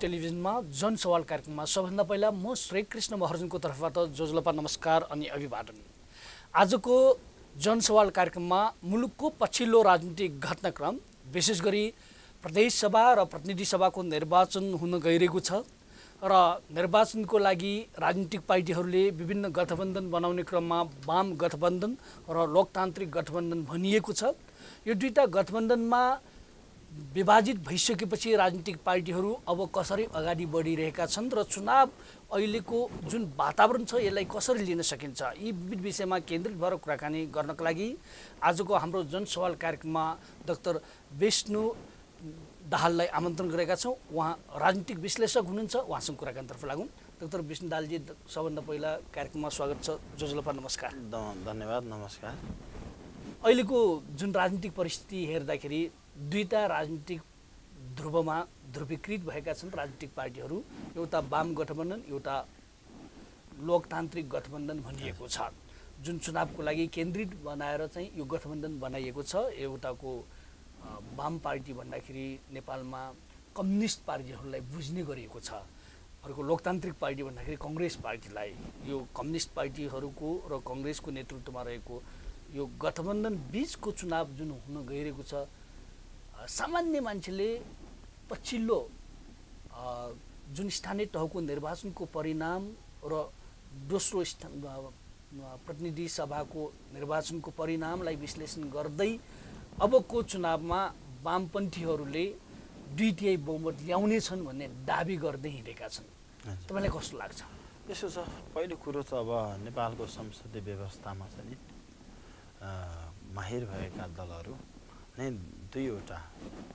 टेलिभिजनमा जनसवाल कार्यक्रममा सबभन्दा पहिला म श्री कृष्ण महार्जनको तर्फबाट जोजलपा नमस्कार अनि अभिवादन। आजको जनसवाल कार्यक्रममा मुलुकको पछिल्लो राजनीतिक घटनाक्रम विशेष गरी प्रदेश सभा र प्रतिनिधि सभाको निर्वाचन हुन गइरहेको छ र निर्वाचनको लागि राजनीतिक पार्टीहरूले विभिन्न गठबन्धन बनाउने क्रममा वाम गठबन्धन र लोकतान्त्रिक गठबन्धन भनिएको छ। यो दुईटा गठबन्धनमा विभाजित भइसकेपछि राजनीतिक पार्टीहरू अब कसरी अगाडि बढिरहेका छन् र चुनाव अहिलेको जुन वातावरण छ यसलाई कसरी लिन सकिन्छ, यी विविध विषयमा केन्द्रित भएर कुराकानी गर्नका लागि आजको हाम्रो जनसवाल कार्यक्रममा डाक्टर विष्णु दाहाललाई आमन्त्रण गरेका छौँ। उहाँ राजनीतिक विश्लेषक हुनुहुन्छ, उहाँसँग कुराकानीतर्फ लागौँ। डाक्टर विष्णु दाहालजी, सबभन्दा पहिला कार्यक्रममा स्वागत छ। जोजलपा नमस्कार। धन्यवाद, नमस्कार। अहिलेको जुन राजनीतिक परिस्थिति हेर्दाखेरि दुईटा राजनीतिक ध्रुवमा ध्रुवीकृत भएका छन् राजनीतिक पार्टीहरू, एउटा वाम गठबन्धन, एउटा लोकतान्त्रिक गठबन्धन भनिएको छ। जुन चुनावको लागि केन्द्रित बनाएर चाहिँ यो गठबन्धन बनाइएको छ। एउटाको वाम पार्टी भन्दाखेरि नेपालमा कम्युनिस्ट पार्टीहरूलाई बुझ्ने गरिएको छ, अर्को लोकतान्त्रिक पार्टी भन्दाखेरि कङ्ग्रेस पार्टीलाई। यो कम्युनिस्ट पार्टीहरूको र कङ्ग्रेसको नेतृत्वमा रहेको यो गठबन्धन बीचको चुनाव जुन हुन गइरहेको छ, सामान्य मान्छेले पछिल्लो जुन स्थानीय तहको निर्वाचनको परिणाम र दोस्रो प्रतिनिधि सभाको निर्वाचनको परिणामलाई विश्लेषण गर्दै अबको चुनावमा वामपन्थीहरूले 2/3 बहुमत ल्याउने छन् भन्ने दाबी गर्दै हिँडेका छन्। तपाईँलाई कस्तो लाग्छ? यसो छ, पहिलो कुरो त अब नेपालको संसदीय व्यवस्थामा चाहिँ माहिर भएका दलहरू नै दुईवटा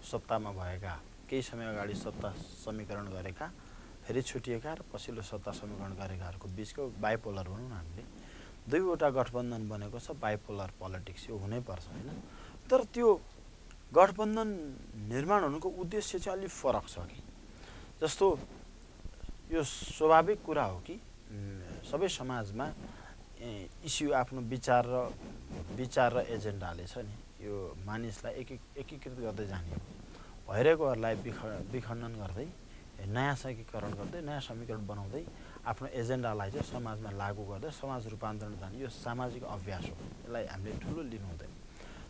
सत्तामा भएका, केही समय अगाडि सत्ता समीकरण गरेका, फेरि छुटिएका र पछिल्लो सत्ता समीकरण गरेकाहरूको बिचको बाइपोलर भनौँ न, हामीले दुईवटा गठबन्धन बनेको छ। बाइपोलर पोलिटिक्स यो हुनैपर्छ, होइन? तर त्यो गठबन्धन निर्माण हुनुको उद्देश्य चाहिँ अलिक फरक छ कि जस्तो यो स्वाभाविक कुरा हो कि सबै समाजमा इस्यु आफ्नो विचार र एजेन्डाले छ नि, यो मानिसलाई एकीकृत गर्दै जाने हो। भइरहेकोहरूलाई विखण्डन गर्दै, नयाँ एकीकरण गर्दै, नयाँ समीकरण बनाउँदै आफ्नो एजेन्डालाई चाहिँ समाजमा लागू गर्दै समाज रूपान्तरण जाने, यो सामाजिक अभ्यास हो। यसलाई हामीले ठुलो लिनु हुँदैन।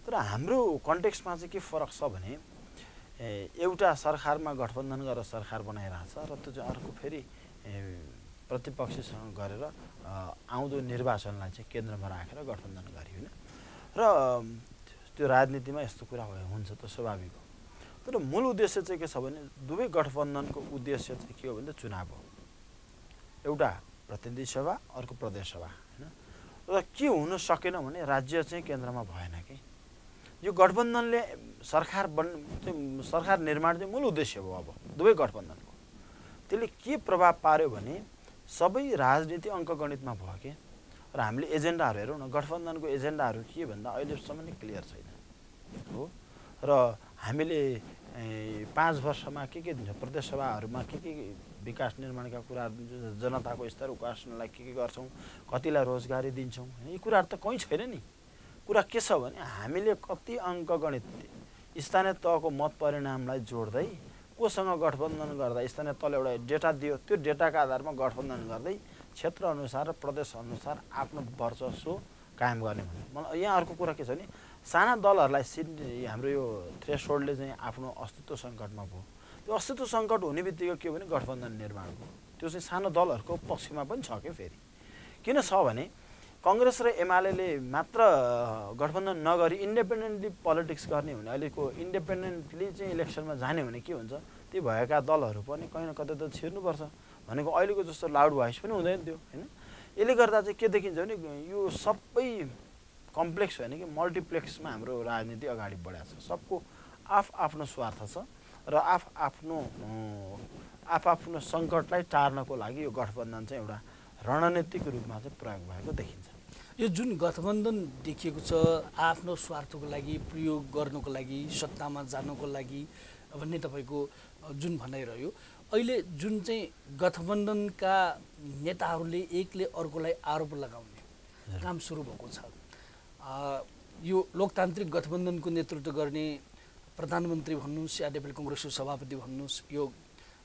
तर हाम्रो कन्टेक्स्टमा चाहिँ के फरक छ भने एउटा सरकारमा गठबन्धन गरेर सरकार बनाइरहेछ र त्यो चाहिँ अर्को फेरि प्रतिपक्षसँग गरेर आउँदो निर्वाचनलाई चाहिँ केन्द्रमा राखेर गठबन्धन गरियो, होइन? र त्यो राजनीतिमा यस्तो कुरा हुन्छ त स्वाभाविक हो। तर मूल उद्देश्य चाहिँ के छ भने दुवै गठबन्धनको उद्देश्य चाहिँ के हो भने चुनाव हो। एउटा प्रतिनिधि सभा, अर्को प्रदेश सभा, होइन? र के हुन सकेन भने राज्य चाहिँ केन्द्रमा भएन कि यो गठबन्धनले सरकार निर्माण चाहिँ मूल उद्देश्य हो अब दुवै गठबन्धनको। त्यसले के प्रभाव पार्यो भने सबै राजनीति अङ्कगणितमा भयो कि, र हामीले एजेन्डाहरू हेरौँ न, गठबन्धनको एजेन्डाहरू के भन्दा अहिलेसम्म नै क्लियर छैन हो। र हामीले 5 वर्षमा के दिन्छ, प्रदेश सभाहरूमा के विकास निर्माणका कुराहरू दिन्छौँ, जनताको स्तर उकास्नलाई के गर्छौँ, कतिलाई रोजगारी दिन्छौँ, होइन? यी कुराहरू त कहीँ छैन नि। कुरा के छ भने हामीले कति अङ्कगणित स्थानीय तहको मत परिणामलाई जोड्दै कोसँग गठबन्धन गर्दा स्थानीय तहले एउटा डेटा दियो, त्यो डेटाका आधारमा गठबन्धन गर्दै क्षेत्रअनुसार र प्रदेशअनुसार आफ्नो वर्चस्व कायम गर्ने भने। मलाई यहाँ अर्को कुरा के छ भने साना दलहरूलाई हाम्रो यो थ्रेसहोल्डले चाहिँ आफ्नो अस्तित्व सङ्कटमा भयो। त्यो अस्तित्व सङ्कट हुने बित्तिकै के हो भने गठबन्धन निर्माण भयो। त्यो चाहिँ सानो दलहरूको पक्षमा पनि छ कि फेरि किन छ भने कङ्ग्रेस र एमाले मात्र गठबन्धन नगरी इन्डिपेन्डेन्टली पोलिटिक्स गर्ने भने, अहिलेको इन्डिपेन्डेन्टली चाहिँ इलेक्सनमा जाने भने के हुन्छ, ती भएका दलहरू पनि कहीँ न कतै त छिर्नुपर्छ भनेको अहिलेको जस्तो लाउड भोइस पनि हुँदैन त्यो, होइन? यसले गर्दा चाहिँ के देखिन्छ भने यो सबै कम्प्लेक्स होइन कि मल्टिप्लेक्समा हाम्रो राजनीति अगाडि बढाएको छ। सबको आफ्नो स्वार्थ छ र आफ्नो सङ्कटलाई टार्नको लागि यो गठबन्धन चाहिँ एउटा रणनीतिक रूपमा चाहिँ प्रयोग भएको देखिन्छ। यो जुन गठबन्धन देखिएको छ आफ्नो स्वार्थको लागि प्रयोग गर्नको लागि, सत्तामा जानको लागि भन्ने तपाईँको जुन भनाइरह्यो, अहिले जुन चाहिँ गठबन्धनका नेताहरूले एकले अर्कोलाई आरोप लगाउने काम सुरु भएको छ। यो लोकतान्त्रिक गठबन्धनको नेतृत्व गर्ने प्रधानमन्त्री भन्नुहोस् या नेपाली कङ्ग्रेसको सभापति भन्नुहोस्, यो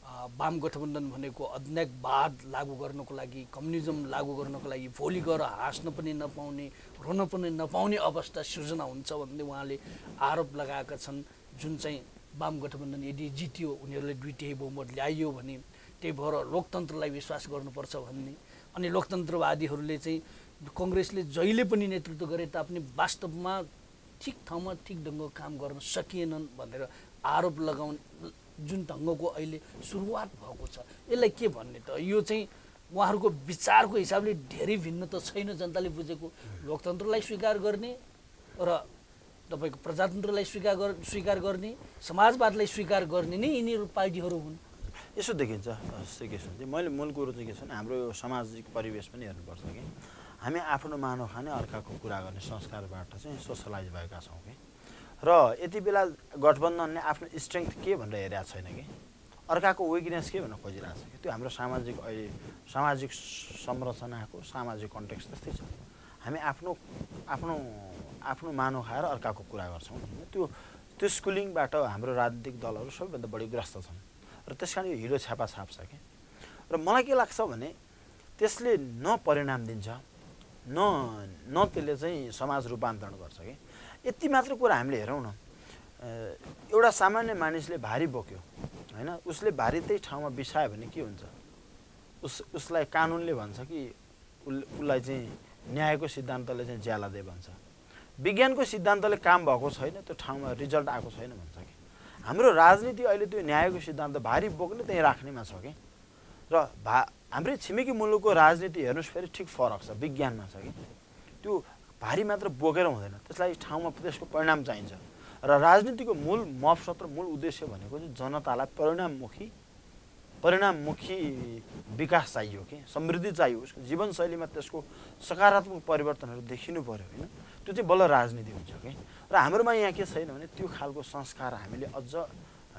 वाम गठबन्धन भनेको अज्ञातवाद लागू गर्नको लागि, कम्युनिजम लागू गर्नको लागि भोलि गएर हाँस्न पनि नपाउने, रोन पनि नपाउने अवस्था सृजना हुन्छ भन्ने उहाँले आरोप लगाएका छन्। जुन चाहिँ वाम गठबन्धन यदि जित्यो, उनीहरूले 2/3 बहुमत ल्याइयो भने त्यही भएर लोकतन्त्रलाई विश्वास गर्नुपर्छ भन्ने, अनि लोकतन्त्रवादीहरूले चाहिँ कङ्ग्रेसले जहिले पनि नेतृत्व गरे तापनि वास्तवमा ठिक ठाउँमा ठिक ढङ्गको काम गर्न सकिएनन् भनेर आरोप लगाउने जुन ढङ्गको अहिले सुरुवात भएको छ, यसलाई के भन्ने त? यो चाहिँ उहाँहरूको विचारको हिसाबले धेरै भिन्न त छैन। जनताले बुझेको लोकतन्त्रलाई स्वीकार गर्ने र तपाईँको प्रजातन्त्रलाई स्वीकार गर्ने, समाजवादलाई स्वीकार गर्ने नै यिनीहरू पार्टीहरू हुन्। यसो देखिन्छ श्री कृष्णजी, मैले मूल कुरो चाहिँ के छ भने हाम्रो यो सामाजिक परिवेश पनि हेर्नुपर्छ कि हामी आफ्नो मानव खाने, अर्काको कुरा गर्ने संस्कारबाट चाहिँ सोसलाइज भएका छौँ कि, र यति बेला गठबन्धनले आफ्नो स्ट्रेङ्थ के भनेर हेरेको छैन कि अर्काको विकनेस के भनेर खोजिरहेको छ कि त्यो हाम्रो सामाजिक अहिले सामाजिक संरचनाको सामाजिक कन्टेक्स्ट त्यस्तै छ। हामी आफ्नो आफ्नो आफ्नो मानव खाएर अर्काको कुरा गर्छौँ। त्यो स्कुलिङबाट हाम्रो राजनीतिक दलहरू सबैभन्दा बढी ग्रस्त छन् र त्यस कारण यो हिडो छापा छाप्छ कि। र मलाई के लाग्छ भने त्यसले न परिणाम दिन्छ न त्यसले चाहिँ समाज रूपान्तरण गर्छ कि। यति मात्र कुरा हामीले हेरौँ न, एउटा सामान्य मानिसले भारी बोक्यो होइन, उसले भारी त्यही ठाउँमा बिसायो भने के हुन्छ? उसलाई कानुनले भन्छ कि उसलाई चाहिँ न्यायको सिद्धान्तले चाहिँ ज्याला दे भन्छ। विज्ञानको सिद्धान्तले काम भएको छैन, त्यो ठाउँमा रिजल्ट आएको छैन भन्छ कि। हाम्रो राजनीति अहिले त्यो न्यायको सिद्धान्त भारी बोक्ने त्यहीँ राख्नेमा छ कि। र हाम्रै छिमेकी मुलुकको राजनीति हेर्नुहोस् फेरि ठिक फरक छ, विज्ञानमा छ कि। त्यो भारी मात्र बोकेर हुँदैन, त्यसलाई ठाउँमा त्यसको परिणाम चाहिन्छ। र राजनीतिको मूल मकसद र मूल उद्देश्य भनेको चाहिँ जनतालाई परिणाममुखी विकास चाहियो कि, समृद्धि चाहियो, उसको जीवनशैलीमा त्यसको सकारात्मक परिवर्तनहरू देखिनु पर्यो होइन। त्यो चाहिँ बल्ल राजनीति हुन्छ कि। र हाम्रोमा यहाँ के छैन भने त्यो खालको संस्कार हामीले अझ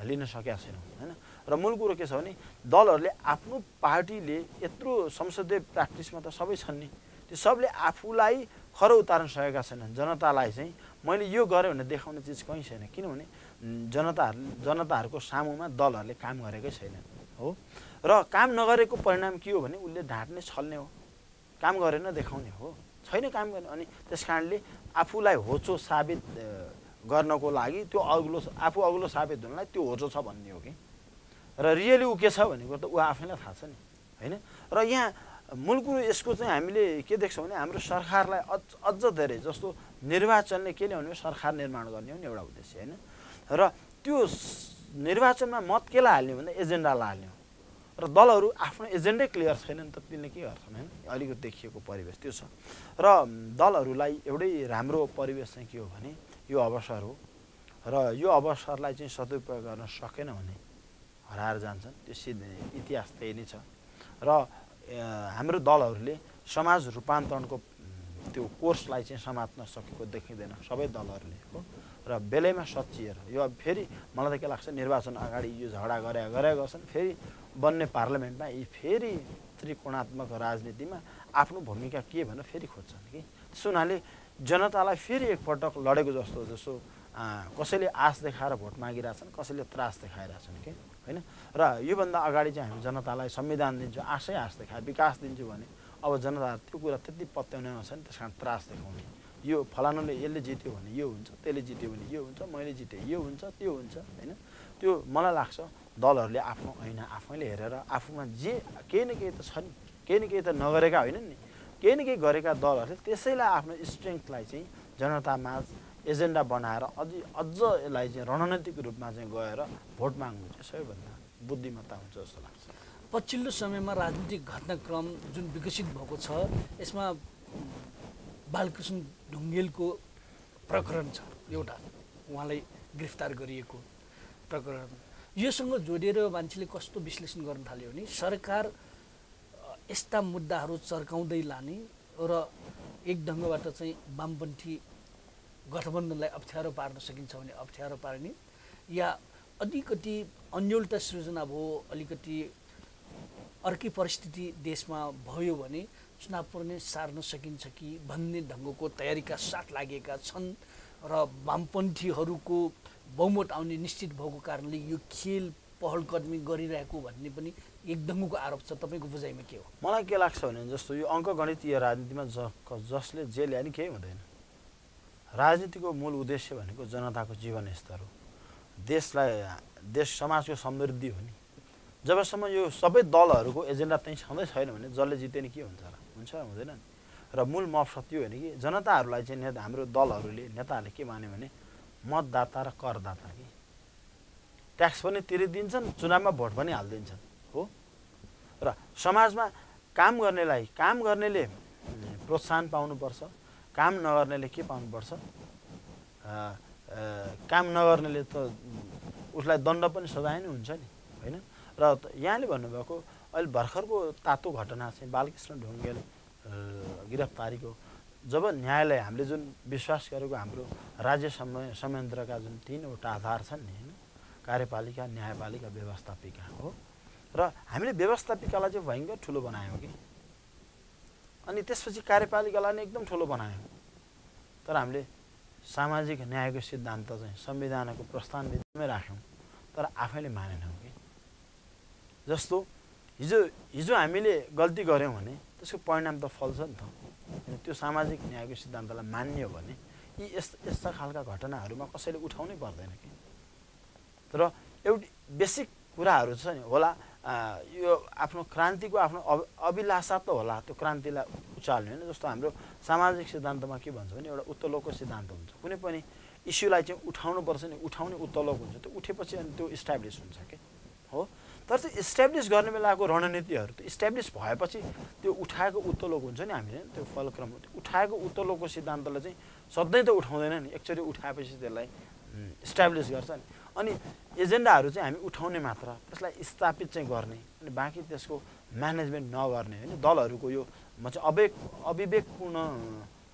लिन सकेका छैनौँ होइन। र मूल कुरो के छ भने दलहरूले आफ्नो पार्टीले यत्रो संसदीय प्र्याक्टिसमा त सबै छन् नि, त्यो सबले आफूलाई खरो उतार्न सकेका छैनन्। जनतालाई चाहिँ मैले यो गरेँ भनेर देखाउने चिज कहीँ छैन, किनभने जनताहरूको सामुमा दलहरूले काम गरेकै छैनन् हो। र काम नगरेको परिणाम के हो भने उसले ढाँट्ने, छल्ने हो, काम गरेन देखाउने हो, छैन काम गर्ने। अनि त्यस कारणले आफूलाई होचो साबित गर्नको लागि त्यो आफू अग्लो साबित हुनलाई त्यो होचो छ भन्ने हो कि। र रियली ऊ के छ भनेको त ऊ आफैलाई थाहा छ नि होइन। र यहाँ मूल कुरो यसको चाहिँ हामीले के देख्छौँ भने हाम्रो सरकारलाई अझ धेरै जस्तो निर्वाचनले के ल्याउने हो, सरकार निर्माण गर्ने हो नि एउटा उद्देश्य होइन। र त्यो निर्वाचनमा मत केलाई हाल्ने भन्दा एजेन्डालाई हाल्ने हो। र दलहरू आफ्नो एजेन्डै क्लियर छैन नि त तिनले के गर्छन् होइन। अलिकति देखिएको परिवेश त्यो छ। र दलहरूलाई एउटै राम्रो परिवेश चाहिँ के हो भने यो अवसर हो, र यो अवसरलाई चाहिँ सदुपयोग गर्न सकेन भने हराएर जान्छन्। त्यो इतिहास त्यही नै छ। र हाम्रो दलहरूले समाज रूपान्तरणको त्यो कोर्सलाई चाहिँ समात्न सकेको देखिँदैन सबै दलहरूले हो। र बेलैमा सच्चिएर यो फेरि मलाई त के लाग्छ निर्वाचन अगाडि यो झगडा गरे गर्छन्, फेरि बन्ने पार्लियामेन्टमा यी फेरि त्रिकोणात्मक राजनीतिमा आफ्नो भूमिका के भनेर फेरि खोज्छन् कि। त्यसो हुनाले जनतालाई फेरि एकपटक लडेको जस्तो कसैले आश देखाएर भोट मागिरहेछन्, कसैले त्रास देखाइरहेछन् कि होइन। र योभन्दा अगाडि चाहिँ हामी जनतालाई संविधान दिन्छु, आश देखाए विकास दिन्छु भने अब जनताहरू त्यो कुरा त्यति पत्याउनेमा छ नि, त्यस कारण त्रास देखाउने, यो फलानुले यसले जित्यो भने यो हुन्छ, त्यसले जित्यो भने यो हुन्छ, मैले जितेँ यो हुन्छ, त्यो हुन्छ होइन। त्यो मलाई लाग्छ दलहरूले आफ्नो ऐना आफैले हेरेर आफूमा जे केही न केही त छ नि, केही न केही त नगरेका होइनन् नि, केही न केही गरेका दलहरूले त्यसैलाई आफ्नो स्ट्रेङ्थलाई चाहिँ जनतामा एजेन्डा बनाएर अझ यसलाई चाहिँ रणनीतिक रूपमा चाहिँ गएर भोट माग्नु चाहिँ सबैभन्दा बुद्धिमत्ता हुन्छ जस्तो लाग्छ। पछिल्लो समयमा राजनीतिक घटनाक्रम जुन विकसित भएको छ यसमा बालकृष्ण ढुङ्गेलको प्रकरण छ एउटा, उहाँलाई गिरफ्तार गरिएको प्रकरण। योसँग जोडेर मान्छेले कस्तो विश्लेषण गर्न थाल्यो भने सरकार यस्ता मुद्दाहरू चर्काउँदै लाने र एक ढङ्गबाट चाहिँ वामपन्थी गठबन्धनलाई अप्ठ्यारो पार्न सकिन्छ भने अप्ठ्यारो पार्ने, या अलिकति अन्योलता सृजना भयो, अलिकति अर्कै परिस्थिति देशमा भयो भने चुनाव पनि सार्न सकिन्छ कि भन्ने ढङ्गको तयारीका साथ लागेका छन्। र वामपन्थीहरूको बहुमत आउने निश्चित भएको कारणले यो खेल पहल कदमी गरिरहेको भन्ने पनि एकदमको आरोप छ। तपाईँको बुझाइमा के हो? मलाई के लाग्छ भने जस्तो यो अङ्कगणितीय राजनीतिमा जसले जे ल्याए नि केही हुँदैन। राजनीतिको मूल उद्देश्य भनेको जनताको जीवन स्तर हो, देश समाजको समृद्धि हो नि। जबसम्म यो सबै दलहरूको एजेन्डा चाहिँ छँदै छैन भने जसले जिते नि के हुन्छ र? हुन्छ हुँदैन नि। र मूल मकसद यो होइन कि जनताहरूलाई चाहिँ हाम्रो दलहरूले नेताहरूले के मान्यो भने मतदाता र करदाता कि ट्याक्स पनि तिरिदिन्छन्, चुनावमा भोट पनि हालिदिन्छन् हो। र समाजमा काम गर्नेले प्रोत्साहन पाउनुपर्छ, काम नगर्नेले के पाउनुपर्छ? काम नगर्नेले त उसलाई दण्ड पनि सजाय नै हुन्छ नि, होइन? र यहाँले भन्नुभएको अहिले भर्खरको तातो घटना चाहिँ बालकृष्ण ढुङ्गेल गिरफ्तारीको, जब न्यायालय हामीले जुन विश्वास गरेको हाम्रो राज्य संयन्त्रका जुन 3वटा आधार छन् नि, होइन? कार्यपालिका, न्यायपालिका, व्यवस्थापिका हो। र हामीले व्यवस्थापिकालाई चाहिँ भयङ्कर ठुलो बनायौँ कि, अनि त्यसपछि कार्यपालिकालाई नै एकदम ठुलो बनायौँ। तर हामीले सामाजिक न्यायको सिद्धान्त चाहिँ संविधानको प्रस्थानविधिमै राख्यौँ, तर आफैले मानेनौँ कि। जस्तो हिजो हामीले गल्ती गऱ्यौँ भने त्यसको परिणाम त फल्छ नि त। त्यो सामाजिक न्यायको सिद्धान्तलाई मान्ने हो भने यस्ता खालका घटनाहरूमा कसैले उठाउनै पर्दैन कि। तर एउटा बेसिक कुराहरू छ नि, होला यो आफ्नो क्रान्तिको आफ्नो अभिलाषा त होला त्यो क्रान्तिलाई उचाल्ने, होइन? जस्तो हाम्रो सामाजिक सिद्धान्तमा के भन्छ भने एउटा उत्तोलकको सिद्धान्त हुन्छ। कुनै पनि इस्युलाई चाहिँ उठाउनुपर्छ नि, उठाउने उत्तोलक हुन्छ। त्यो उठेपछि अनि त्यो इस्टाब्लिस हुन्छ के हो। तर त्यो इस्टाब्लिस गर्ने बेलाको रणनीतिहरू त इस्टाब्लिस भएपछि त्यो उठाएको उत्तोलक हुन्छ नि, हामीले त्यो फलक्रम त्यो उठाएको उत्तोलकको सिद्धान्तलाई चाहिँ सधैँ त उठाउँदैन नि, एकचोटि उठाएपछि त्यसलाई इस्टाब्लिस गर्छ नि। अनि एजेन्डाहरू चाहिँ हामी उठाउने मात्र, त्यसलाई स्थापित चाहिँ गर्ने, अनि बाँकी त्यसको म्यानेजमेन्ट नगर्ने, होइन? दलहरूको यो चाहिँ अविवेकपूर्ण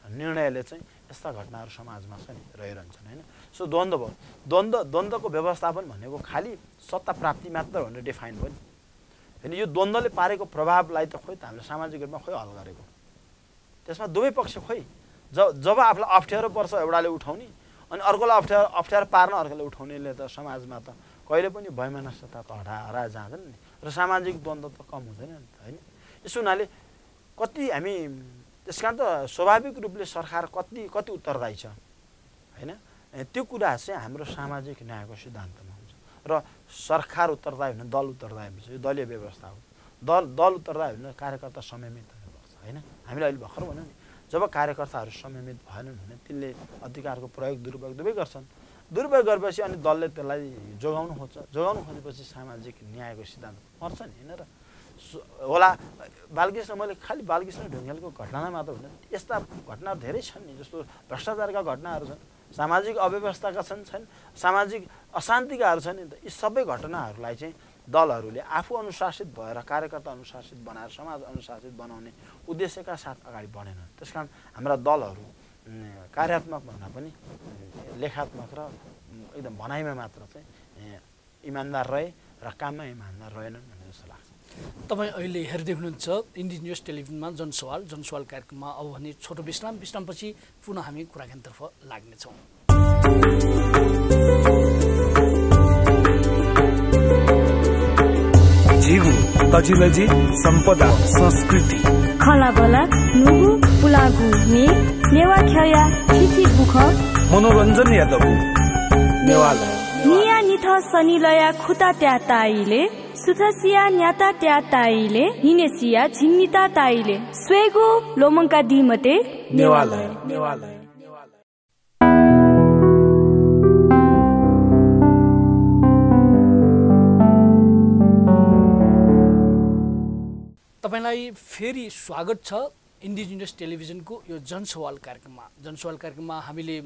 निर्णयले चाहिँ यस्ता घटनाहरू समाजमा चाहिँ रहिरहन्छन्, होइन? सो द्वन्द्वको व्यवस्थापन भनेको खालि सत्ता प्राप्ति मात्र भनेर डिफाइन भयो नि, होइन? यो द्वन्द्वले पारेको प्रभावलाई त खोइ त हामीले सामाजिक रूपमा खोइ हल गरेको, त्यसमा दुवै पक्ष खोइ जब आफूलाई अप्ठ्यारो पर्छ एउटाले उठाउने, अनि अर्कोलाई अप्ठ्यारो पार्न अर्कोले उठाउनेले त समाजमा त कहिले पनि वैमनस्यता त हराएर जाँदैन नि, र सामाजिक द्वन्द्व त कम हुँदैन नि त, होइन? यसो हुनाले कति हामी त्यस कारण त स्वाभाविक रूपले सरकार कति उत्तरदायी छ, होइन? त्यो कुरा चाहिँ हाम्रो सामाजिक न्यायको सिद्धान्तमा हुन्छ। र सरकार उत्तरदायी भने दल उत्तरदायी हुन्छ, यो दलीय व्यवस्था हो। दल उत्तरदायी भने कार्यकर्ता संयमित हुनुपर्छ, होइन? हामीले अहिले भर्खर भन्यौँ नि, जब कार्यकर्ताहरू संयमित भएनन् भने तिनले अधिकारको प्रयोग दुरुपयोग दुवै गर्छन्। दुरुपयोग गरेपछि अनि दलले त्यसलाई जोगाउनु खोजेपछि सामाजिक न्यायको सिद्धान्त मर्छ नि, होइन? र होला मैले खालि बालकृष्ण ढुङ्गेलको घटनालाई मात्र होइन, यस्ता घटनाहरू धेरै छन् नि। जस्तो भ्रष्टाचारका घटनाहरू छन्, सामाजिक अव्यवस्थाका छन्, सामाजिक अशान्तिकाहरू छन् नि त। यी सबै घटनाहरूलाई चाहिँ दलहरूले आफू अनुशासित भएर कार्यकर्ता अनुशासित बनाएर समाज अनुशासित बनाउने उद्देश्यका साथ अगाडि बढेनन्। त्यसकारण हाम्रा दलहरू कार्यात्मक भन्दा पनि लेखात्मक र एकदम भनाइमा मात्र चाहिँ इमान्दार रहे र काममा इमान्दार रहेनन् भन्ने जस्तो लाग्छ। तपाईँ अहिले हेर्दै हुनुहुन्छ इन्डी न्युज टेलिभिजनमा जनसवाल कार्यक्रममा। अब भने छोटो विश्रामपछि पुनः हामी कुराकानीतर्फ लाग्नेछौँ। जीगु तजिलजी सम्पदा संस्कृति खलाबला नुगु पुलागु नेवा ख्या चिठी बुख मनोरञ्जन यादव नेवाला निया निथ सनिलया खुता त्या ताइले सुथसिया न्याता त्या ताइले निनेसिया झिन्निता ताइले स्वेगु लोमंका दिमते नेवाला तपाईलाई फेरि स्वागत छ इन्डी न्युज टेलिभिजनको यो जनसवाल कार्यक्रममा हामीले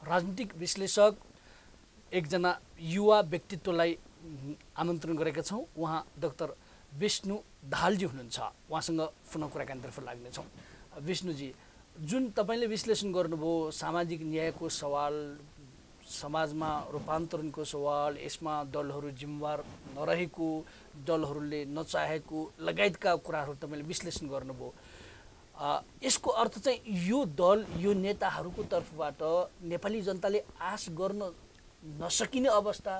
राजनीतिक विश्लेषक एकजना युवा व्यक्तित्वलाई आमन्त्रण गरेका छौँ। उहाँ डाक्टर विष्णु दाहालजी हुनुहुन्छ। उहाँसँग पुनः कुराकानीतर्फ लाग्नेछौँ। विष्णुजी, जुन तपाईँले विश्लेषण गर्नुभयो सामाजिक न्यायको सवाल, समाजमा रूपान्तरणको सवाल, यसमा दलहरू जिम्मेवार नरहेको, दलहरूले नचाहेको लगायतका कुराहरू तपाईँले विश्लेषण गर्नुभयो। यसको अर्थ चाहिँ यो दल, यो नेताहरूको तर्फबाट नेपाली जनताले आश गर्न नसकिने अवस्था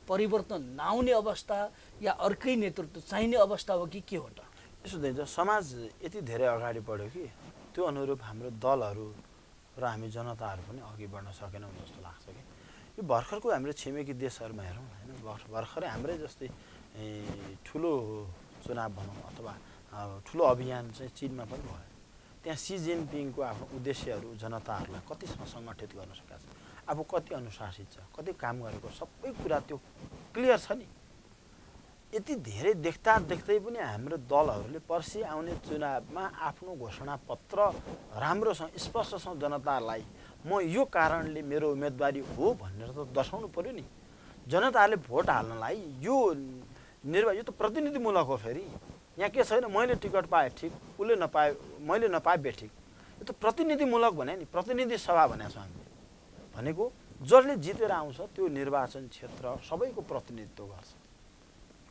परिवर्तन नआउने अवस्था या अर्कै नेतृत्व चाहिने अवस्था हो कि के हो त? यसो देखिन्छ समाज यति धेरै अगाडि बढ्यो कि त्यो अनुरूप हाम्रो दलहरू र हामी जनताहरू पनि अघि बढ्न सकेनौँ जस्तो लाग्छ कि यो भर्खरको हाम्रो छिमेकी देशहरूमा हेरौँ होइन भर्खरै हाम्रै जस्तै ठुलो चुनाव भनौँ अथवा ठुलो अभियान चाहिँ चीनमा पनि भयो। त्यहाँ सी जिनपिङको आफ्नो उद्देश्यहरू जनताहरूलाई कतिसम्म सङ्गठित गर्न सकेको छ, आफू कति अनुशासित छ, कति काम गरेको सबै कुरा त्यो क्लियर छ नि। यति धेरै देख्दै पनि हाम्रो दलहरूले पर्सि आउने चुनावमा आफ्नो घोषणापत्र राम्रोसँग स्पष्टसँग जनतालाई म यो कारणले मेरो उम्मेदवारी हो भनेर त दर्शाउनु पर्यो नि। जनताहरूले भोट हाल्नलाई यो यो त प्रतिनिधिमूलक हो। फेरि यहाँ के छैन मैले टिकट पाएँ ठिक, उसले नपाए मैले नपाए बेठिक, यो त प्रतिनिधिमूलक भने नि, प्रतिनिधि सभा भनेको छ हामीले। भनेको जसले जितेर आउँछ त्यो निर्वाचन क्षेत्र सबैको प्रतिनिधित्व गर्छ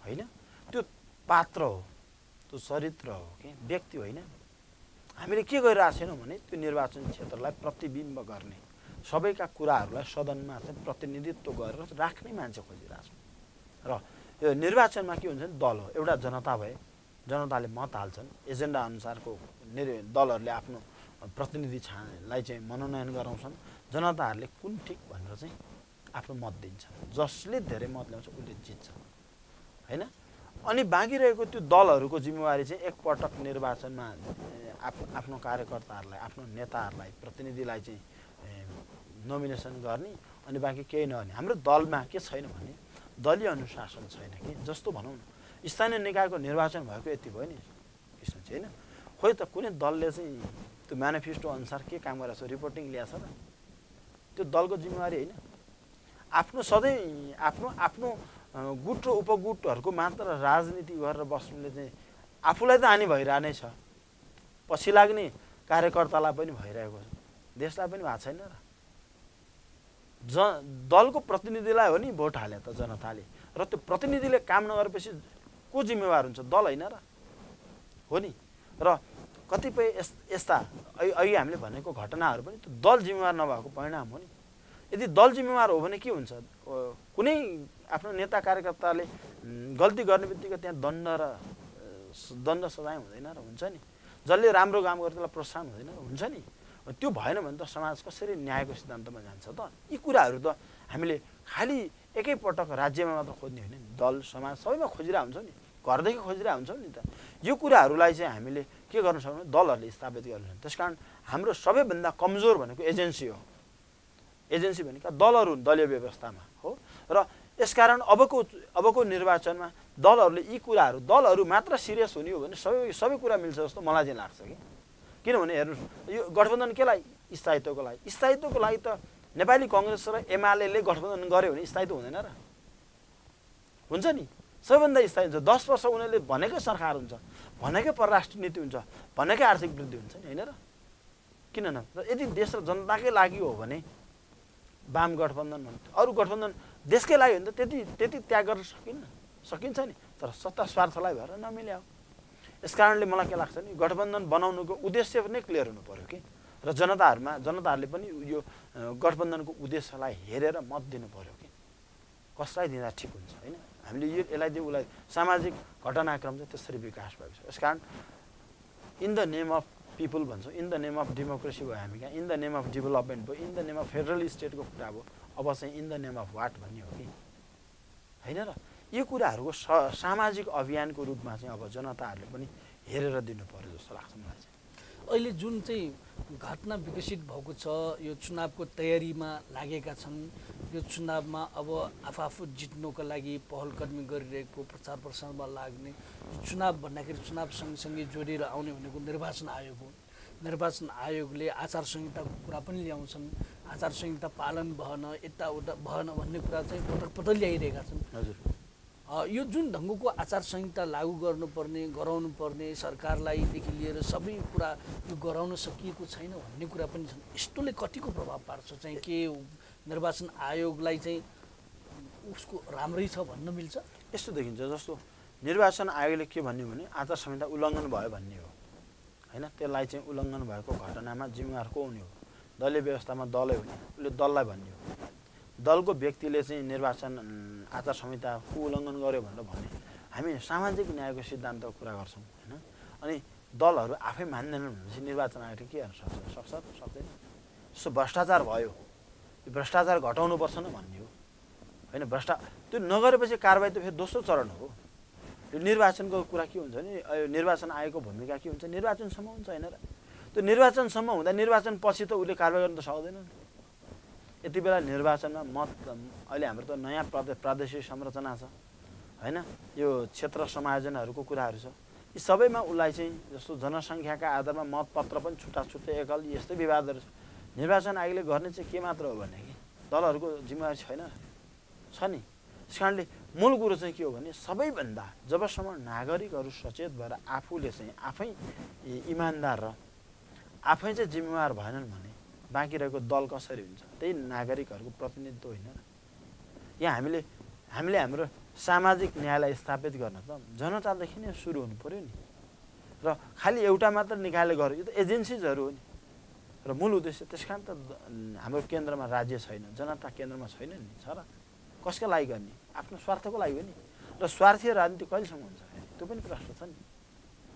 होइन, त्यो पात्र हो, त्यो चरित्र हो कि व्यक्ति होइन। हामीले के गरिरहेको छैनौँ भने त्यो निर्वाचन क्षेत्रलाई प्रतिबिम्ब गर्ने सबैका कुराहरूलाई सदनमा चाहिँ प्रतिनिधित्व गरेर राख्ने मान्छे खोजिरहेको छौँ। र यो निर्वाचनमा के हुन्छ नि, दल हो, एउटा जनता भए जनताले मत हाल्छन्, एजेन्डा अनुसारको दलहरूले आफ्नो प्रतिनिधिलाई चाहिँ मनोनयन गराउँछन्, जनताहरूले कुन ठिक भनेर चाहिँ आफ्नो मत दिन्छ, जसले धेरै मत ल्याउँछ उसले जित्छ होइन। अनि बाँकी रहेको त्यो दलहरूको जिम्मेवारी चाहिँ एकपटक निर्वाचनमा आफ्नो कार्यकर्ताहरूलाई, आफ्नो नेताहरूलाई, प्रतिनिधिलाई चाहिँ नोमिनेसन गर्ने अनि बाँकी केही नगर्ने। हाम्रो दलमा के छैन भने दलीय अनुशासन छैन कि। जस्तो भनौँ न स्थानीय निकायको निर्वाचन भएको यति भयो नि कृष्णजी होइन, खोइ त कुनै दलले चाहिँ त्यो म्यानिफेस्टो अनुसार के काम गरेको छ, रिपोर्टिङ ल्याएको छ र? त्यो दलको जिम्मेवारी होइन। आफ्नो सधैँ आफ्नो गुट र उपगुटहरूको मात्र राजनीति गरेर बस्नुले चाहिँ आफूलाई त हानि भइरह नै छ, पछि लाग्ने कार्यकर्तालाई पनि भइरहेको छ, देशलाई पनि भएको छैन र। दलको प्रतिनिधिलाई हो नि भोट हाले त जनताले, र त्यो प्रतिनिधिले काम नगरेपछि को जिम्मेवार हुन्छ? दल होइन र, हो नि। र कतिपय यस्ता अहिले हामीले भनेको घटनाहरू पनि त्यो दल जिम्मेवार नभएको परिणाम हो नि। यदि दल जिम्मेवार हो भने के हुन्छ, कुनै आफ्नो नेता कार्यकर्ताले गल्ती गर्ने बित्तिकै त्यहाँ दण्ड सजाय हुँदैन र, हुन्छ नि। जसले राम्रो काम गर्छ त्यसलाई प्रोत्साहन हुँदैन र, हुन्छ नि। त्यो भएन भने त समाज कसरी न्यायको सिद्धान्तमा जान्छ त? यी कुराहरू त हामीले खालि एकैपटक राज्यमा मात्र खोज्ने होइन, दल समाज सबैमा खोजिरहेको हुन्छ नि, घरदेखि खोजिरहेको हुन्छ नि त। यो कुराहरूलाई चाहिँ हामीले के गर्न सक्छौँ, दलहरूले स्थापित गर्नु। त्यसकारण हाम्रो सबैभन्दा कमजोर भनेको एजेन्सी हो। एजेन्सी भनेको दलहरू दलीय व्यवस्थामा हो। र यसकारण अबको निर्वाचनमा दलहरूले यी कुराहरू, दलहरू मात्र सिरियस हुने हो भने सबै कुरा मिल्छ जस्तो मलाई चाहिँ लाग्छ कि। किनभने हेर्नुहोस् यो गठबन्धन केलाई? स्थायित्वको लागि। स्थायित्वको लागि त नेपाली कङ्ग्रेस र एमाले गठबन्धन गर्यो भने स्थायित्व हुँदैन र, हुन्छ नि। सबैभन्दा स्थायी हुन्छ 10 वर्ष उनीहरूले भनेकै सरकार हुन्छ, भनेकै परराष्ट्र नीति हुन्छ, भनेकै आर्थिक वृद्धि हुन्छ नि, होइन र? किन न? यदि देश र जनताकै लागि हो भने वाम गठबन्धन भन्नु, अरू गठबन्धन देशकै लागि हो भने त त्यति त्याग गर्न सकिन्छ नि। तर सत्ता स्वार्थलाई भएर नमिल्या हो। यसकारणले मलाई के लाग्छ नि, गठबन्धन बनाउनुको उद्देश्य पनि क्लियर हुनु पर्यो कि। र जनताहरूले पनि यो गठबन्धनको उद्देश्यलाई हेरेर मत दिनु पर्यो कि कसलाई दिँदा ठिक हुन्छ होइन। हामीले यसलाई दियो उसलाई सामाजिक घटनाक्रम चाहिँ त्यसरी विकास भएको छ। यसकारण in the name of people भन्छौँ, in the name of democracy भयो हामी कहाँ, in the name of development भयो, in the name of federal स्टेटको कुरा भयो। अब चाहिँ in the name of what भन्ने हो कि होइन र। यो कुराहरूको सामाजिक अभियानको रूपमा चाहिँ अब जनताहरूले पनि हेरेर दिनु पर्यो जस्तो लाग्छ मलाई चाहिँ। अहिले जुन चाहिँ घटना विकसित भएको छ, यो चुनावको तयारीमा लागेका छन्, यो चुनावमा अब आफू जित्नुको लागि पहलकदमी गरिरहेको, प्रचार प्रसारमा लाग्ने, चुनाव भन्दाखेरि चुनाव सँगसँगै जोडेर आउने भनेको निर्वाचन आयोग हो। निर्वाचन आयोगले आचार संहिताको कुरा पनि ल्याउँछन्, आचार संहिता पालन भएन, यताउता भएन भन्ने कुरा चाहिँ पटक ल्याइरहेका छन्। हजुर, यो जुन ढङ्गको आचार संहिता लागू गर्नुपर्ने, गराउनु पर्ने, सरकारलाईदेखि लिएर सबै कुरा यो गराउन सकिएको छैन भन्ने कुरा पनि छन्। यस्तोले कतिको प्रभाव पार्छ चाहिँ के निर्वाचन आयोगलाई चाहिँ उसको राम्रै छ भन्न मिल्छ? यस्तो देखिन्छ जस्तो निर्वाचन आयोगले के भन्यो भने आचार संहिता उल्लङ्घन भयो भन्ने हो होइन। त्यसलाई चाहिँ उल्लङ्घन भएको घटनामा जिम्मेवार को हुने हो? दलीय व्यवस्थामा दलै हुने, उसले दललाई भन्ने हो। दलको व्यक्तिले चाहिँ निर्वाचन आचार संहिताको उल्लङ्घन गर्यो भनेर भने हामी सामाजिक न्यायको सिद्धान्तको कुरा गर्छौँ होइन। अनि दलहरू आफै मान्दैनन् भनेपछि निर्वाचन आयोगले के गर्न सक्छ सक्दैन। जस्तो भ्रष्टाचार भयो, यो भ्रष्टाचार घटाउनुपर्छ न भन्ने हो होइन। त्यो नगरेपछि कारबाही त फेरि दोस्रो चरण हो। यो निर्वाचनको कुरा के हुन्छ भने निर्वाचन आयोगको भूमिका के हुन्छ, निर्वाचनसम्म हुन्छ होइन र। त्यो निर्वाचनसम्म हुँदा निर्वाचन पछि त उसले कारबाही गर्न त सक्दैन नि। यति बेला निर्वाचनमा मत अहिले हाम्रो त नयाँ प्रादेशिक संरचना छ होइन, यो क्षेत्र समायोजनहरूको कुराहरू छ। यी सबैमा उसलाई चाहिँ जस्तो जनसङ्ख्याका आधारमा मतपत्र पनि छुट्टा छुट्टै एकल यस्तै विवादहरू छ। निर्वाचन आयोगले गर्ने चाहिँ के मात्र हो भने कि दलहरूको जिम्मेवारी छैन छ नि। त्यस कारणले मूल कुरो चाहिँ के हो भने सबैभन्दा जबसम्म नागरिकहरू सचेत भएर आफूले चाहिँ आफै इमान्दार र आफै चाहिँ जिम्मेवार भएनन् भने बाँकी रहेको दल कसरी हुन्छ? त्यही नागरिकहरूको प्रतिनिधित्व होइन र। यहाँ हामीले हाम्रो सामाजिक न्यायलाई स्थापित गर्न त जनतादेखि नै सुरु हुनु पऱ्यो नि। र खालि एउटा मात्र निकायले गर्यो, यो त एजेन्सिजहरू हो नि। र मूल उद्देश्य त्यस कारण त हाम्रो केन्द्रमा राज्य छैन, जनता केन्द्रमा छैन नि। छ र कसको लागि गर्ने? आफ्नो स्वार्थको लागि हो नि। र स्वार्थीय राजनीति कहिलेसम्म हुन्छ त्यो पनि प्रश्न छ नि।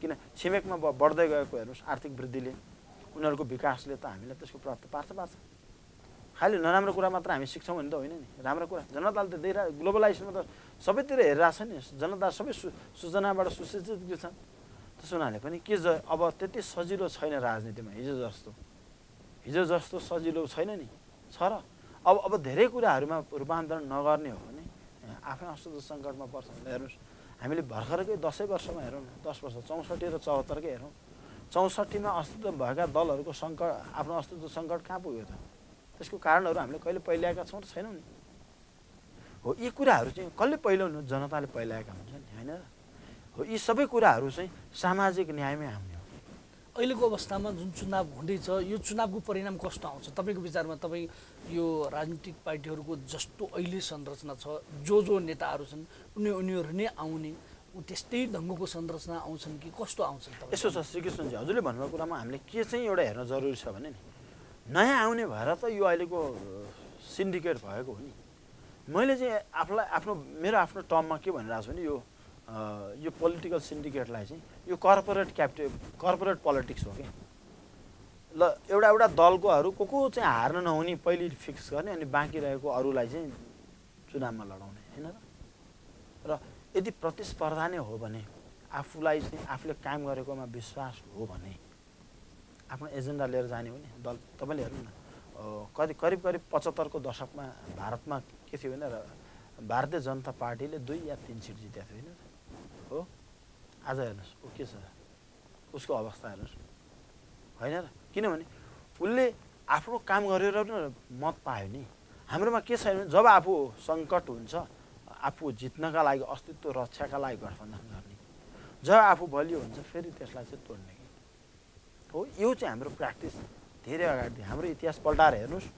किन छिमेकमा बढ्दै गएको हेर्नुहोस् आर्थिक वृद्धिले, उनीहरूको विकासले त हामीलाई त्यसको प्रभाव पार्छ। खालि नराम्रो कुरा मात्र हामी सिक्छौँ भने त होइन नि। राम्रो कुरा जनताले त देखिरहेको, ग्लोबलाइजेसनमा त सबैतिर हेरिरहेको छ नि। जनता सबै सूचनाबाट सुसूचित छन्। त्यसो हुनाले पनि के अब त्यति सजिलो छैन राजनीतिमा हिजो जस्तो सजिलो छैन नि। छ र अब धेरै कुराहरूमा रूपान्तरण नगर्ने हो भने आफै अस्तित्व सङ्कटमा पर्छ। हेर्नुहोस् हामीले भर्खरकै 10 वर्षमा हेरौँ न, 10 वर्ष 64 र 74 कै हेरौँ। 64 मा अस्तित्व भएका दलहरूको सङ्कट, आफ्नो अस्तित्व सङ्कट कहाँ पुग्यो त? त्यसको कारणहरू हामीले कहिले पहिल्याएका छौँ र छैनौँ नि। हो यी कुराहरू चाहिँ कसले पहिल्याउनु? जनताले पहिल्याएका हुन्छन् नि होइन र। हो यी सबै कुराहरू चाहिँ सामाजिक न्यायमै आउने हो। अहिलेको अवस्थामा जुन चुनाव हुँदैछ यो चुनावको परिणाम कस्तो आउँछ तपाईँको विचारमा? तपाईँ यो राजनीतिक पार्टीहरूको जस्तो अहिले संरचना छ, जो नेताहरू छन् उनीहरू नै आउने त्यस्तै ढङ्गको संरचना आउँछन् कि कस्तो आउँछन्? यसो छ श्रीकृष्णजी, हजुरले भन्नुभएको कुरामा हामीले के चाहिँ एउटा हेर्न जरुरी छ भने नि नयाँ आउने भएर त यो अहिलेको सिन्डिकेट भएको हो नि। मैले चाहिँ मेरो आफ्नो टर्ममा के भनिरहेको छु भने यो पोलिटिकल सिन्डिकेटलाई चाहिँ यो कर्पोरेट पोलिटिक्स हो कि ल। एउटा दलकोहरू को चाहिँ हार्न नहुने पहिले फिक्स गर्ने अनि बाँकी रहेको अरूलाई चाहिँ चुनावमा लडाउने होइन र। यदि प्रतिस्पर्धा नै हो भने आफूलाई चाहिँ आफूले काम गरेकोमा विश्वास हो भने आफ्नो एजेन्डा लिएर जाने हो नि दल। तपाईँले हेर्नु न करिब 75 को दशकमा भारतमा के थियो भने भारतीय जनता पार्टीले 2 या 3 सिट जितेको थियो होइन हो। आज हेर्नुहोस् ऊ के छ, उसको अवस्था हेर्नुहोस् होइन र। किनभने उसले आफ्नो काम गरेर मत पायो नि। हाम्रोमा के छैन, जब आफू सङ्कट हुन्छ आफू जित्नका लागि अस्तित्व रक्षाका लागि गठबन्धन गर्ने, जब आफू बलियो हुन्छ फेरि त्यसलाई चाहिँ तोड्ने हो। यो चाहिँ हाम्रो प्र्याक्टिस धेरै अगाडि हाम्रो इतिहास पल्टाएर हेर्नुहोस्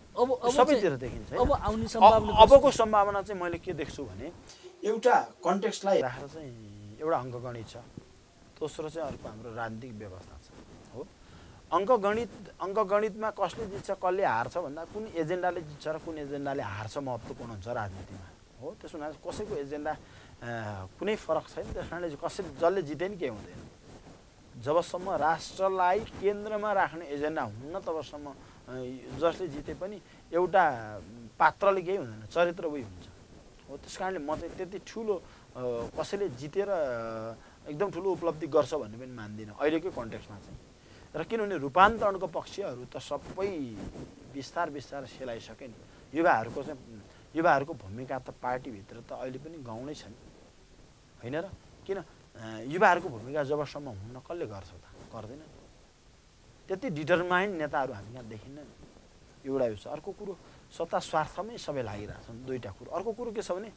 सबैतिर देखिन्छ। अबको सम्भावना चाहिँ मैले के देख्छु भने एउटा कन्टेक्स्टलाई राखेर चाहिँ एउटा अङ्कगणित छ, दोस्रो चाहिँ अर्को हाम्रो राजनीतिक व्यवस्था छ हो। अङ्कगणितमा कसले जित्छ कसले हार्छ भन्दा कुन एजेन्डाले जित्छ र कुन एजेन्डाले हार्छ महत्त्वपूर्ण हुन्छ राजनीतिमा हो। त्यसो हुनाले कसैको एजेन्डा कुनै फरक छैन। त्यस कारणले जसले जिते नि केही हुँदैन। जबसम्म राष्ट्रलाई केन्द्रमा राख्ने एजेन्डा हुन्न तबसम्म जसले जिते पनि एउटा पात्रले केही हुँदैन, चरित्र उही हुन्छ हो। त्यस कारणले म चाहिँ त्यति ठुलो कसैले जितेर एकदम ठुलो उपलब्धि गर्छ भन्ने पनि मान्दिनँ अहिलेकै कन्टेक्स्टमा चाहिँ। र किनभने रूपान्तरणको पक्षहरू त सबै बिस्तार सेलाइसके नि। युवाहरूको भूमिका त पार्टीभित्र त अहिले पनि गाउँनै छ नि होइन र। किन युवाहरूको भूमिका जबसम्म हुन्न कसले गर्छ त? गर्दैन। त्यति डिटरमाइन्ड नेताहरू हामी यहाँ देखिन्न नि। एउटा यो छ। अर्को कुरो सत्ता स्वार्थमै सबै लागिरहेछन्, दुईवटा कुरो। अर्को कुरो के छ भने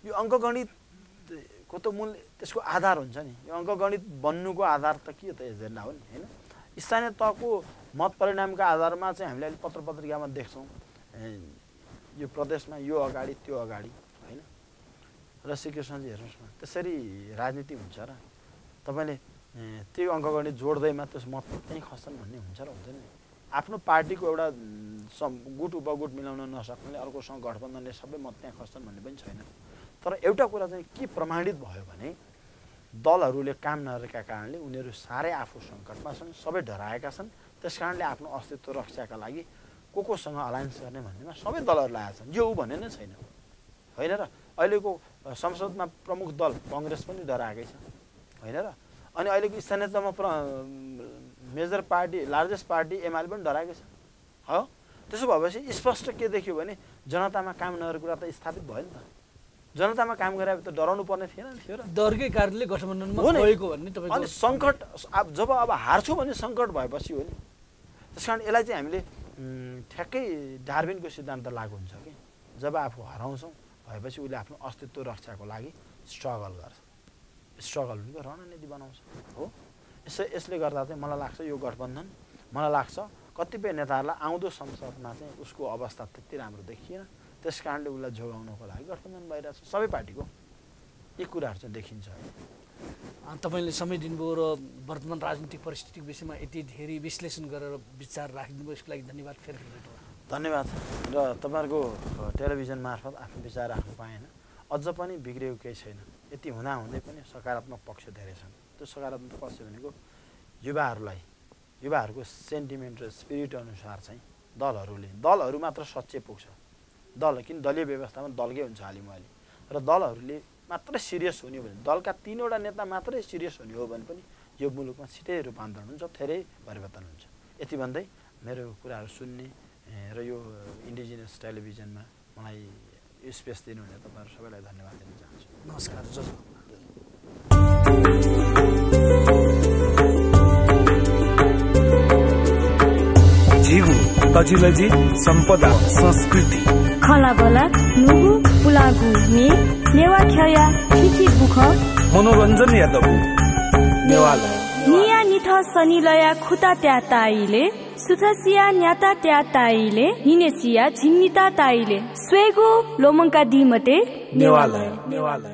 यो अङ्कगणितको त मूल त्यसको आधार हुन्छ नि। यो अङ्कगणित बन्नुको आधार त के त एजेन्डा हो नि होइन। स्थानीय तहको मत परिणामका आधारमा चाहिँ हामीले अहिले पत्र पत्रिकामा देख्छौँ यो प्रदेशमा यो अगाडि त्यो अगाडि होइन। र श्रीकृष्णजी हेर्नुहोस् न त्यसरी राजनीति हुन्छ र तपाईँले त्यो अङ्कगणित जोड्दैमा त्यस मत त्यहीँ खस्छन् भन्ने हुन्छ र हुँदैन नि। आफ्नो पार्टीको एउटा गुट उपगुट मिलाउन नसक्नेले अर्कोसँग गठबन्धनले सबै मत त्यहाँ खस्छन् भन्ने पनि छैन। तर एउटा कुरा चाहिँ के प्रमाणित भयो भने दलहरूले काम नगरेका कारणले उनीहरू साह्रै आफू सङ्कटमा छन्, सबै डराएका छन्। त्यस कारणले आफ्नो अस्तित्व रक्षाका लागि कोसँग अलायन्स गर्ने भन्नेमा सबै दलहरू लागेका छन्। यो भन्ने नै छैन होइन र। अहिलेको संसदमा प्रमुख दल कङ्ग्रेस पनि डराएकै छ होइन र। अनि अहिलेको स्थानीय तहमा major party largest party UML पनि डराएकै छ हो। त्यसो भएपछि स्पष्ट के देखियो भने जनतामा काम नगरेको कुरा त स्थापित भयो नि त। जनतामा काम गरे त डराउनु पर्ने थिएन नि थियो र। डरकै कारणले गठबन्धनमा गएको भन्ने तपाईको। अनि सङ्कट जब अब हार्छु भने सङ्कट भएपछि हो नि। त्यसकारण यसलाई चाहिँ हामीले ठ्याक्कै डार्विनको सिद्धान्त लागु हुन्छ कि जब आफू हराउँछौँ भएपछि उसले आफ्नो अस्तित्व रक्षाको लागि स्ट्रगल गर्छ। स्ट्रगल भनेको रणनीति बनाउँछ हो। यसले गर्दा चाहिँ मलाई लाग्छ यो गठबन्धन मलाई लाग्छ कतिपय नेताहरूलाई आउँदो संसदमा चाहिँ उसको अवस्था त्यति राम्रो देखिएन। त्यस कारणले उसलाई जोगाउनको लागि गठबन्धन भइरहेछ सबै पार्टीको। यी कुराहरू चाहिँ देखिन्छ। तपाईँले समय दिनुभयो र वर्तमान राजनीतिक परिस्थितिको विषयमा यति धेरै विश्लेषण गरेर विचार राखिदिनुभयो यसको लागि धन्यवाद। फेरि धन्यवाद। र तपाईँहरूको टेलिभिजन मार्फत आफ्नो विचार राख्नु पाएन। अझ पनि बिग्रेको केही छैन। यति हुँदाहुँदै पनि सकारात्मक पक्ष धेरै छन्। त्यो सकारात्मक पक्ष भनेको युवाहरूको सेन्टिमेन्ट र स्पिरिट अनुसार चाहिँ दलहरू मात्र सच्चै पुग्छ। किन दलीय व्यवस्थामा दलकै हुन्छ हालिमुहाली र दलहरूले मात्रै सिरियस हुने हो भने दलका 3वटा नेता मात्रै सिरियस हुने हो भने पनि यो मुलुकमा छिटै रूपान्तरण हुन्छ, धेरै परिवर्तन हुन्छ। यति भन्दै मेरो कुराहरू सुन्ने र यो इन्डिजिनियस टेलिभिजनमा मलाई स्पेस दिनुहुने तपाईँहरू सबैलाई धन्यवाद दिन चाहन्छु। नमस्कार। झिगु तजिलजी सम्पदा संस्कृति खलाबला नुगु पुलागु मे नेवा ख्या थिथि बुख मनोरञ्जन यादव नेवाला निया निथ सनिलया खुता त्या ताइले सुथसिया न्याता त्या ताइले हिनेसिया झिन्निता ताइले स्वेगु लोमंका दिमते नेवाला